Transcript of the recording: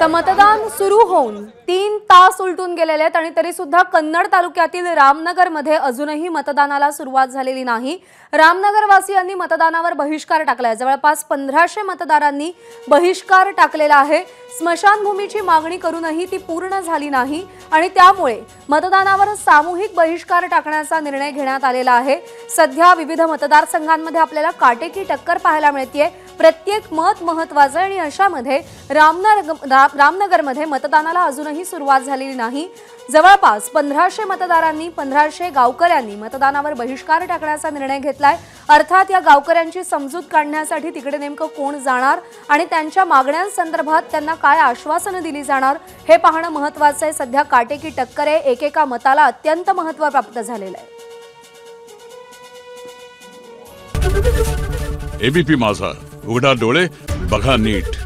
तर मतदान सुरू होऊन 3 तास उलटून गेलेले आहेत आणि तरी सुद्धा कन्नड तालुक्यातील रामनगर मध्ये अजूनही मतदानाला सुरुवात झालेली नाही। रामनगर वासियांनी मतदानावर बहिष्कार टाकलाय। जवळपास 1500 मतदारांनी बहिष्कार टाकलेला आहे। स्मशानभूमीची मागणी करूनही ती पूर्ण झाली नाही आणि त्यामुळे मतदानावर सामूहिक बहिष्कार टाकण्याचा निर्णय घेण्यात आलेला आहे। सध्या विविध मतदारसंघांमध्ये आपल्याला काटेकी टक्कर पाहायला मिळते। प्रत्येक मत महत्त्वाचं आणि अशामध्ये रामनगरमध्ये मतदानाला अजूनही सुरुवात झालेली नाही। जवळपास 1500 मतदारांनी 1500 गावकऱ्यांनी मतदानावर बहिष्कार टाकण्याचा निर्णय घेतलाय। अर्थात या गावकऱ्यांची समजूत काढण्यासाठी तिकडे नेमकं कोण जाणार आणि त्यांच्या मागण्यांसंदर्भात त्यांना काय आश्वासनं दिली जाणार हे पाहणं महत्त्वाचं आहे। सध्या काटेकी टक्कर आहे। एकेका मताला अत्यंत महत्त्व प्राप्त झालेलं आहे। एबीपी माझा, उघडा डोळे बघा नीट।